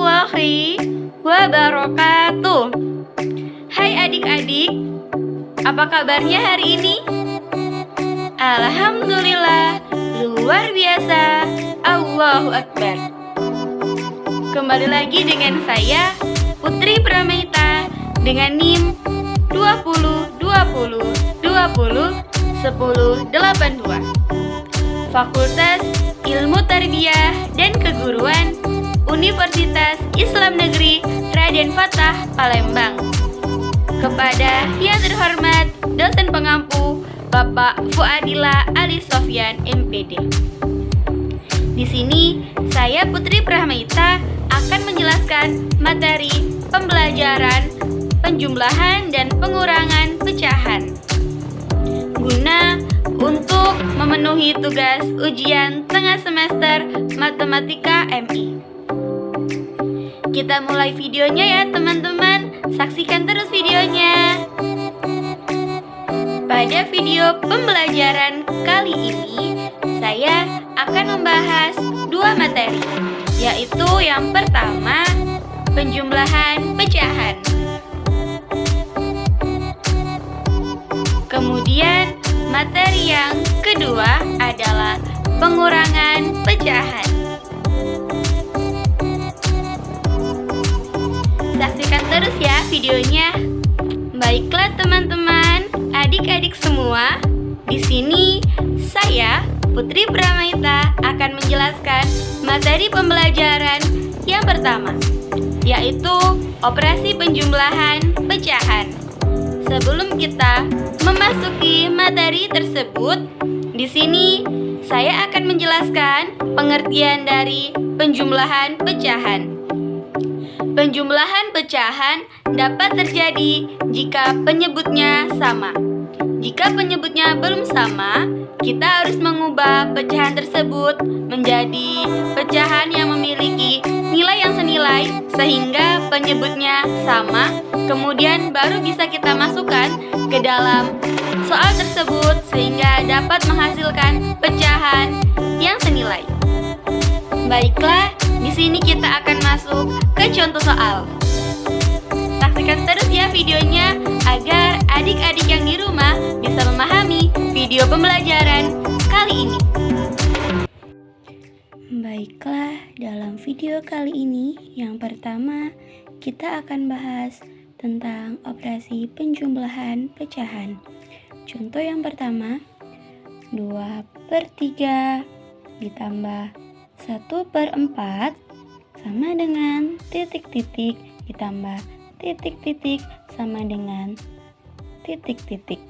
warahmatullahi wabarakatuh. Hai adik-adik, apa kabarnya hari ini? Alhamdulillah, luar biasa. Allahu Akbar. Kembali lagi dengan saya, Putri Pramaita, dengan NIM 202020201082, Fakultas Ilmu Tarbiyah dan Keguruan Universitas Islam Negeri Raden Fatah, Palembang. Kepada yang terhormat dosen pengampu Bapak Fuadila Ali Sofyan MPD. Di sini saya Putri Pramaita akan menjelaskan materi pembelajaran penjumlahan dan pengurangan pecahan guna untuk memenuhi tugas ujian tengah semester Matematika MI. Kita mulai videonya ya teman-teman, saksikan terus videonya. Pada video pembelajaran kali ini, saya akan membahas dua materi, yaitu yang pertama, penjumlahan pecahan. Kemudian, materi yang kedua adalah pengurangan pecahan. Saksikan terus ya videonya. Baiklah teman-teman, adik-adik semua, di sini saya Putri Pramaita akan menjelaskan materi pembelajaran yang pertama, yaitu operasi penjumlahan pecahan. Sebelum kita memasuki materi tersebut, di sini saya akan menjelaskan pengertian dari penjumlahan pecahan. Penjumlahan pecahan dapat terjadi jika penyebutnya sama. Jika penyebutnya belum sama, kita harus mengubah pecahan tersebut menjadi pecahan yang memiliki nilai yang senilai sehingga penyebutnya sama. Kemudian baru bisa kita masukkan ke dalam soal tersebut sehingga dapat menghasilkan pecahan yang senilai. Baiklah, di sini kita akan masuk ke contoh soal. Saksikan terus ya videonya agar adik-adik yang di rumah bisa memahami video pembelajaran kali ini. Baiklah, dalam video kali ini yang pertama kita akan bahas tentang operasi penjumlahan pecahan. Contoh yang pertama, 2/3 ditambah 1/4 sama dengan titik-titik ditambah titik-titik sama dengan titik-titik.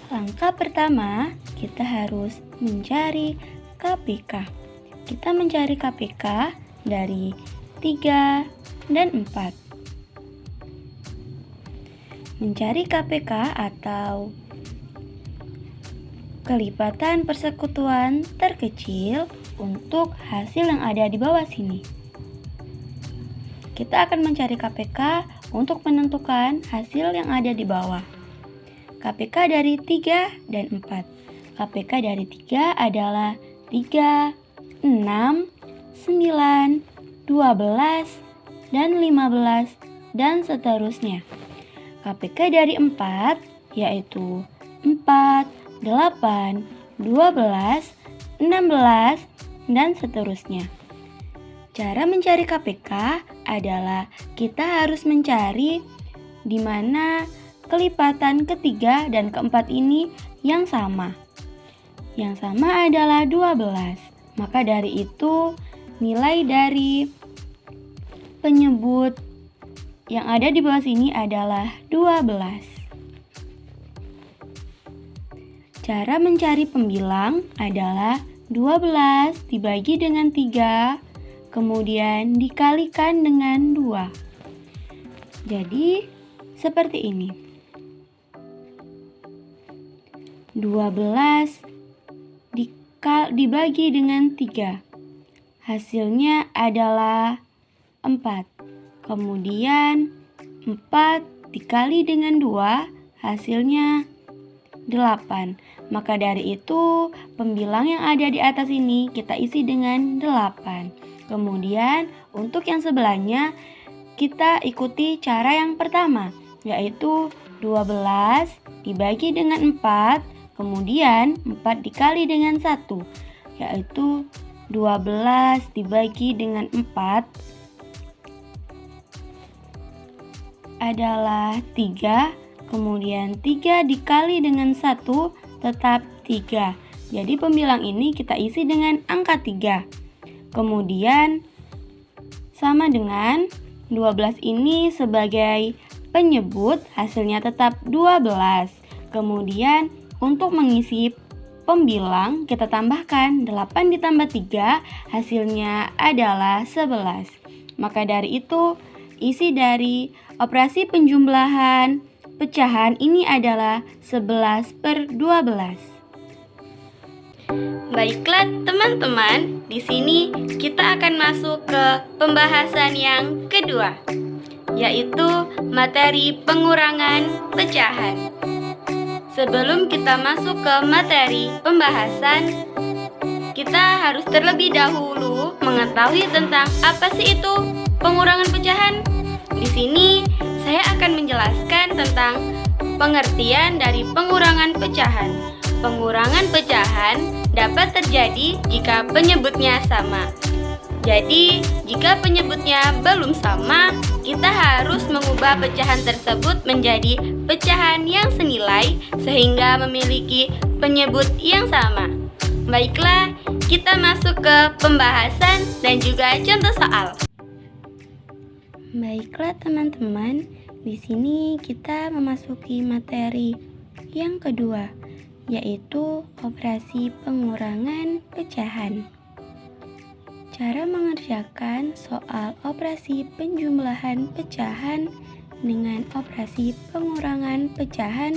Langkah pertama, kita harus mencari KPK. Kita mencari KPK dari 3 dan 4. Mencari KPK atau kelipatan persekutuan terkecil untuk hasil yang ada di bawah sini. Kita akan mencari KPK untuk menentukan hasil yang ada di bawah. KPK dari 3 dan 4. KPK dari 3 adalah 3, 6, 9, 12, dan 15, dan seterusnya. KPK dari 4 yaitu 4, 8, 12, 16, dan seterusnya. Cara mencari KPK adalah kita harus mencari di mana kelipatan ketiga dan keempat ini yang sama. Yang sama adalah 12. Maka dari itu nilai dari penyebut yang ada di bawah sini adalah 12. Cara mencari pembilang adalah 12 dibagi dengan 3, kemudian dikalikan dengan 2. Jadi, seperti ini. 12 dibagi dengan 3. Hasilnya adalah 4. Kemudian 4 dikali dengan 2, hasilnya 8. Maka dari itu, pembilang yang ada di atas ini kita isi dengan 8. Kemudian, untuk yang sebelahnya, kita ikuti cara yang pertama, yaitu 12 dibagi dengan 4, kemudian 4 dikali dengan 1, yaitu 12 dibagi dengan 4 adalah 3, kemudian 3 dikali dengan 1 tetap 3. Jadi pembilang ini kita isi dengan angka 3. Kemudian sama dengan 12 ini sebagai penyebut, hasilnya tetap 12. Kemudian untuk mengisi pembilang kita tambahkan 8 ditambah 3, hasilnya adalah 11. Maka dari itu isi dari operasi penjumlahan pecahan ini adalah 11/12. Baiklah teman-teman, di sini kita akan masuk ke pembahasan yang kedua, yaitu materi pengurangan pecahan. Sebelum kita masuk ke materi pembahasan, kita harus terlebih dahulu mengetahui tentang apa sih itu pengurangan pecahan. Di sini saya akan menjelaskan tentang pengertian dari pengurangan pecahan. Pengurangan pecahan dapat terjadi jika penyebutnya sama. Jadi, jika penyebutnya belum sama, kita harus mengubah pecahan tersebut menjadi pecahan yang senilai sehingga memiliki penyebut yang sama. Baiklah, kita masuk ke pembahasan dan juga contoh soal. Baiklah teman-teman, di sini kita memasuki materi yang kedua, yaitu operasi pengurangan pecahan. Cara mengerjakan soal operasi penjumlahan pecahan dengan operasi pengurangan pecahan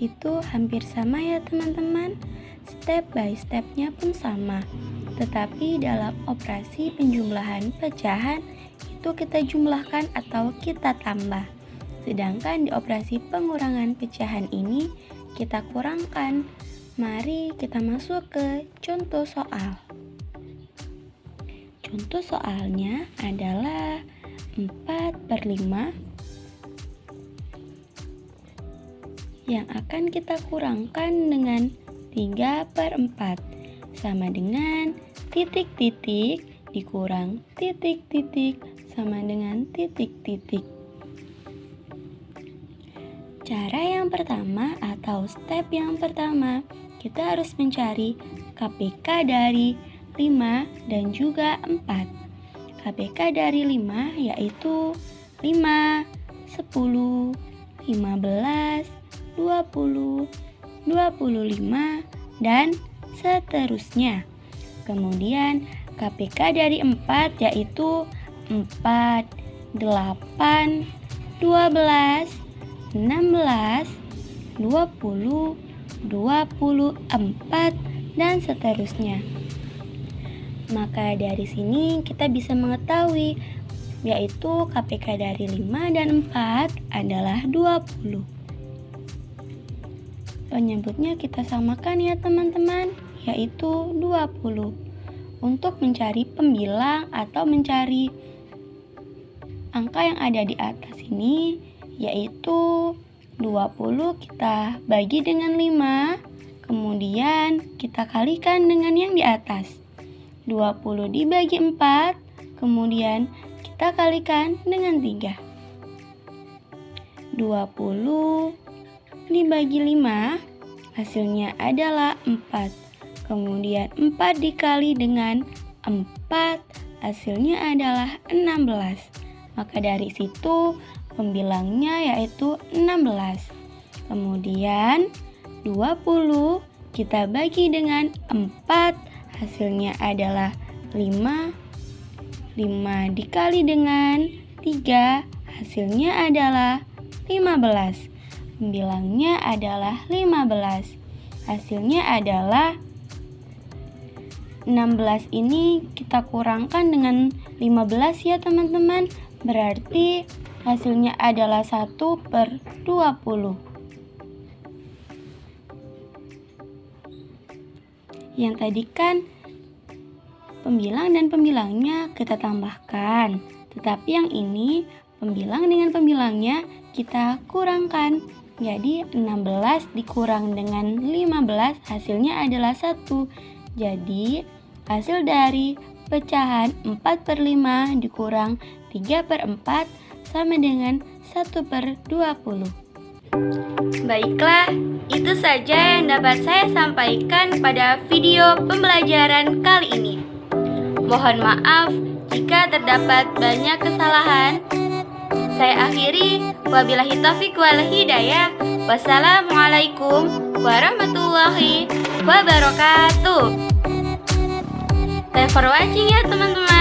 itu hampir sama ya teman-teman. Step by stepnya pun sama. Tetapi dalam operasi penjumlahan pecahan itu kita jumlahkan atau kita tambah. Sedangkan di operasi pengurangan pecahan ini kita kurangkan. Mari kita masuk ke contoh soal. Contoh soalnya adalah 4/5 yang akan kita kurangkan dengan 3/4 sama dengan titik-titik dikurang titik-titik sama dengan titik-titik. Cara yang pertama atau step yang pertama, kita harus mencari KPK dari 5 dan juga 4. KPK dari 5 yaitu 5, 10, 15, 20, 25, dan seterusnya. Kemudian KPK dari 4 yaitu 4, 8, 12, 16, 20, 24, dan seterusnya. Maka dari sini kita bisa mengetahui yaitu KPK dari 5 dan 4 adalah 20. Penyebutnya kita samakan ya teman-teman, yaitu 20. Untuk mencari pembilang atau mencari angka yang ada di atas ini, yaitu 20 kita bagi dengan 5, kemudian kita kalikan dengan yang di atas. 20 dibagi 4, kemudian kita kalikan dengan 3. 20 dibagi 5, hasilnya adalah 4. Kemudian 4 dikali dengan 4, hasilnya adalah 16. Maka dari situ pembilangnya yaitu 16. Kemudian 20 kita bagi dengan 4, hasilnya adalah 5. 5 dikali dengan 3, hasilnya adalah 15. Pembilangnya adalah 15. Hasilnya adalah 16 ini kita kurangkan dengan 15 ya teman-teman. Berarti hasilnya adalah 1/20. Yang tadi kan pembilang dan pembilangnya kita tambahkan. Tetapi yang ini pembilang dengan pembilangnya kita kurangkan. Jadi 16 dikurang dengan 15 hasilnya adalah 1. Jadi hasil dari pecahan 4/5 dikurang 3/4 sama dengan 1/20. Baiklah, itu saja yang dapat saya sampaikan pada video pembelajaran kali ini. Mohon maaf jika terdapat banyak kesalahan. Saya akhiri, wabillahi taufiq wal hidayah. Wassalamualaikum warahmatullahi wabarakatuh. Thanks for watching ya teman-teman.